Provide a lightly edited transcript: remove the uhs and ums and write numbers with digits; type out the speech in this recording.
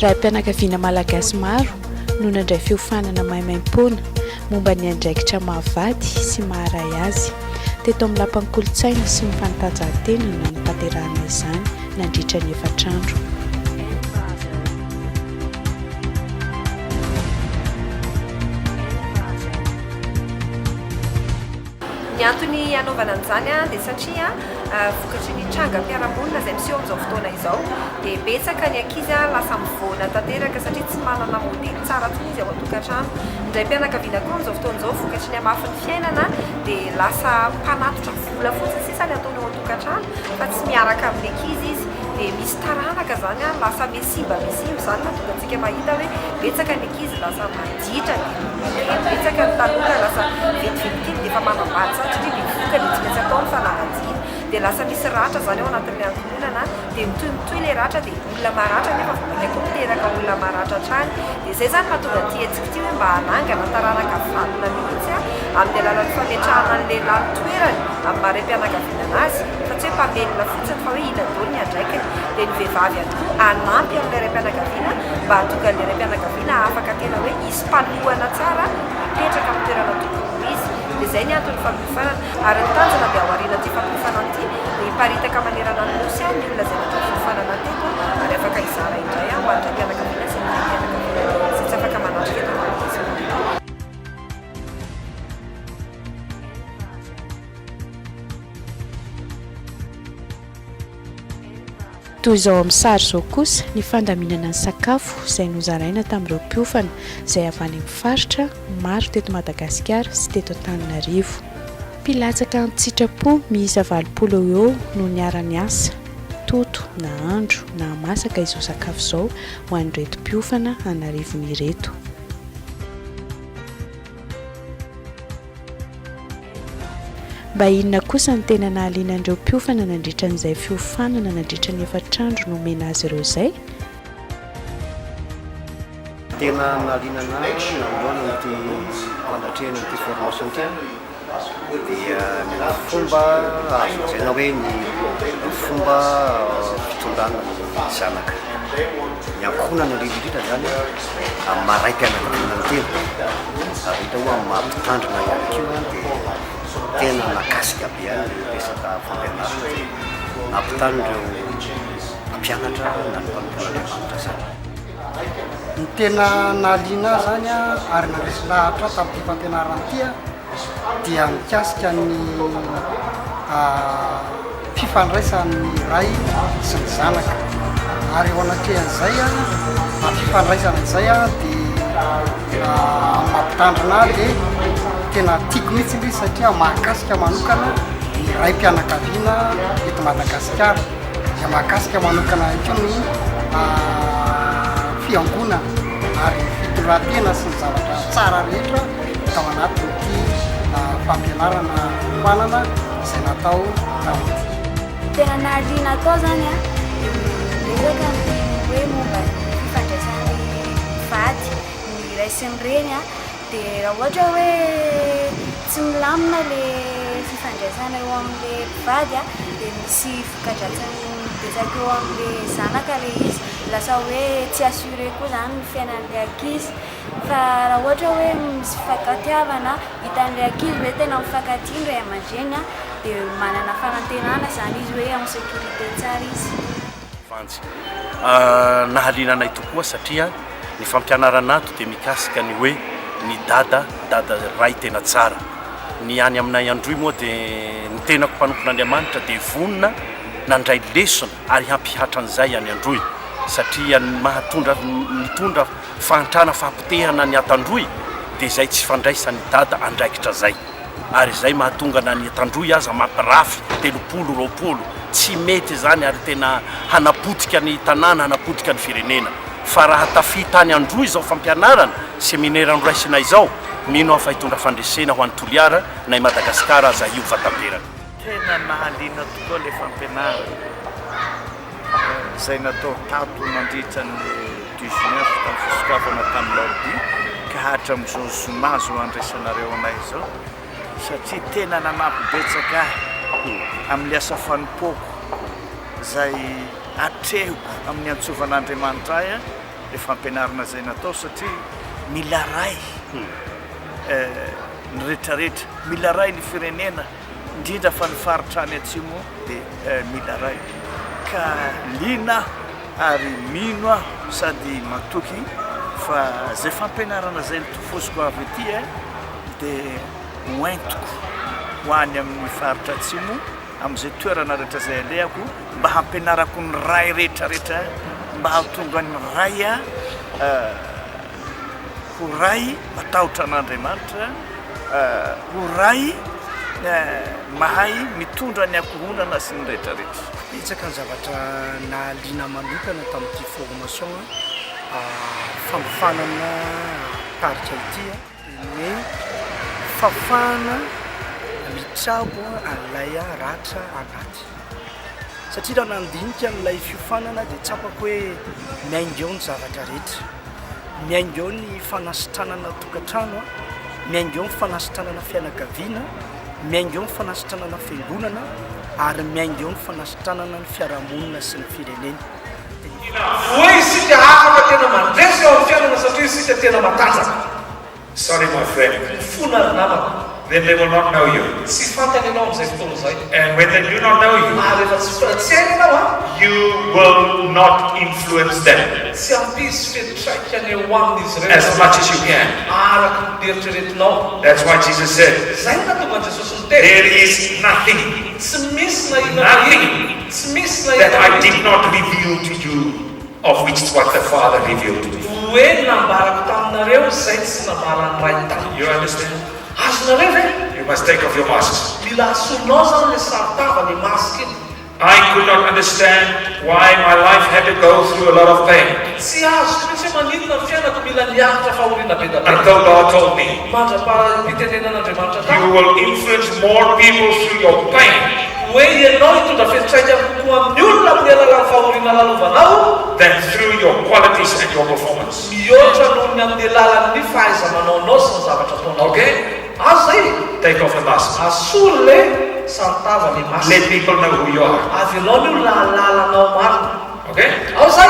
raim-pianakaviana malagasy maro no nandray fiofanana maimaim-pona momba ny andraikitra mahavady sy maharay azy teto amin'ny lapan'ny kolontsaina sy ny fanatanjahantena no nampaterahana izany nandritra ny efatrandro. Ny antony anaovana an'izany dia satria vokatry ny trangam-piarahamonina izay miseho amin'izao fotoana izao dia betsaka ny ankizy lasa mivoana tanteraka satria tsy manana modely tsara toy izy ao an-tokantrano. Ny raim-pianakaviana koa amin'izao fotoana izao vokatry ny hamafin'ny fiainana dia lasa mpanatotra vola fotsiny sisa ny ataony ao an-tokantrano fa tsy miaraka amin'ny ankizy izy dia misy taranaka zany lasa mesimba zany mahatonga antsika mahita hoe betsaka ny ankizy lasa manditra dia betsaka ny taloha lasa vetivety kely dia efa manambady satria mivoaka ny tsy maintsy ataony fanambadiana dia lasa misy ratra zany ao anatin'ny ankohonana dia mitohy ilay ratra dia olona maratra nefa vomaika miteraka olona maratra hatrany dia izay zany mahatonga ty antsika ty hoe mba hanangana taranaka valona mihitsy amin'ny alalan'ny fametrahana an'lehilahy toerany amin'ny maharam-pianakaviana anazy fa tsy hoe mpamelona fotsiny fa hoe ina daholo ny andraikiny dia ny vehivavy ihany koa anampy amin'ilay raim-pianakaviana mba hahatonga an'ilay raim-pianakaviana afaka tena hoe isy mpanohana tsara mipetraka amin'ny toerana tokony izy. Dia izay ny antony fampiofanana ary ny tanjona dia ao aoriana ty fampiofanana ity dia hiparitaka manerana ny nosy ny olona izay natao fiofanana teto ary afaka izara indray ho an'ny raim-pianakaviana sy ny raim-pianakaviana sy tsy afaka manatrika eto amin'izy. Toy izao amin'ny sary izao kosa ny fandaminana ny sakafo izay nozaraina tamin'ireo mpiofana izay avy any amin'ny faritra maro teto Madagasikara sy teto Antananarivo. Mpilatsaka amin'ny tsitrapo miisa 20 eo no niara-ny asa toto na andro na masaka izao sakafo izao ho an'ireto mpiofana anarivon'ireto. Mba inona kosa ny tena nahalianan'ireo mpiofana nandritra n'izay fiofanana nandritra ny efatrandro no omena azy ireo izay? Tena nahaliana anazy namoana n'ity fandatrehana n'ity formation ity dia ny fomba azozaina hoe ny fomba fitondrana ny zanaka ny ankohonana indrindrindrindra zany amin'ny maharam-pianakaviana ny tena ary hita ho amin'ny mampitandrina ihany koa dia tena nakasika be any resaka fampianarana nampitandreo mampianatra na ny mpampianatra zany. Ny tena nahaliana zany ary nandresy lahatra tamin'ity fampianarana ity dia mikasika ny fifandraisan'ny ray sy ny zanaka ary eo anatrehan'izay fifandraisana izay dia mampitandrina dia tena tiako mihitsy izy satria mahakasika manokana ny raim-pianakaviana eto Madagasikara dia mahakasika manokana io ny fiangonana ary fitondran-tena sy ny zavatra tsara rehetra tao anatin'ity fampianarana fanana izay natao tamin'ity. Tena nahaliana atao zany resaka hoe momba fifandraisan'ny vady ny ray sy ny reny dia raha ohatra hoe tsy milamina ilay fifandraisana eo amin'ilay mpivady dia misy vokadratsiny betsaka eo amin'ilay zanaka ilay izy lasa hoe tsy assure koa zany ny fiainan'ilay ankizy fa raha ohatra hoe misy fifankatiavana hitan'ilay ankizy hoe tena mifankatia ny ray aman-dreny dia manana fanantenana zany izy hoe amin'ny sécurité tsara izy. Nahaliana anay tokoa satria ny fampianarana ato dia mikasika ny hoe ny dada ray tena tsara. Ny any aminay androy moa dia ny tenako mpanompon'Andriamanitra dia vonona nandray lesona ary hampihatra an'izay any androy satria mitondra fahantrana fampitehana ny atandroy dia izay tsy fandraisany dada andraikitra zay ary izay mahatonga na ny atandroy aza mampirafy 30-20 tsy mety zany ary tena hanapotika ny tanàna hanapotika ny firenena fa raha tafita any androy izao fampianarana seminaire raisina izao mino afa hitondra fandresena ho an'ny toliara na Madagasikara aza io vatamperaka. Tena nahaliana tokoa ilay fampianarana izay natao tato nandritra ny 19 tamin'ny fisokafana tamin'ny larobia ka hatramin'izao zoma zao andraisanareo anay izao satria tena nanampibetsaka amin'ny asa fanompoko izay atrehoko amin'ny antsovan'Andriamanitra le fampianarana zay natao satria mila ray ny rehetrarehetra mila ray ny firenena indrindra fa ny faritra any atsimo dia mila ray ka lina ary mino aho sady matoky fa zay fampianarana zay nitofosiko avy ety dia hoentiko ho any amin'ny faritra atsimo amin'izay toerana rehetra zay alehako mba hampianarako ny ray rehetrarehetra mba hahatonga ny ray ho ray matahotra an'Andriamanitra ho ray mahay mitondra ny ankohonana sy ny rehetrarehetra. Itsaka ny zavatra nahaliana manokana tamin'ity formation fampifanana paritra ity ny fafana mitrabo an'ilay ratra anaty satria raha nandinika n'ilay fiofanana dia tsapako hoe miainga eo ny zavatra rehetra, miainga eo ny fanasitranana tokantrano, miainga eo ny fanasitranana fianakaviana, miainga eo ny fanasitranana fiangonana ary miainga eo ny fanasitranana ny fiarahamonina sy ny firenena. Hoe isika afaka tena mandresy eo amin'ny fiainana satria isika tena matanjaka. Sorry, my friend. Fona ry namako. Then they will not know you. Tsy fantany ianao amin'izay fotoana izay. And when they do not know you, rehefa tsy hainy ianao you will not influence them tsy ampisy fetraikany eo amin'izy ireo as much as you can. araka ny eritreretinao. That's why Jesus said, Zay no nahatonga Jesosy niteny. there is nothing Tsy misy na inona na ino. Tsy misy na that I inona. did not reveal to you of which what the Father revealed to me. Hoe nambarako taminareo zay tsy nambarany ray taminy. You understand? Azonareo ve? You must take off your masks. Mila asonao zany le saritava le masika iny. I could not understand why my life had to go through a lot of pain Tsy azoko mihitsy maninona ny fiainako mila niakatra fahoriana be da be. until God told me, Mandra-pitenenan'Andriamanitra you tao. will influence more people through your pain Hoe ianao hitondra fetraikany kokoa amin'ny olona amin'ny alalan'ny fahoriana lalovanao than through your qualities and your performance. mihoatra noho ny amin'ny alalan'ny fahaiza-manaonao sy ny zavatra ataonao. Okay? Azo zay Take off the mask. asolo le saritava le masina. Let people know who you are. Avy ianao ny olona halalanao marina. Okay? Ao zay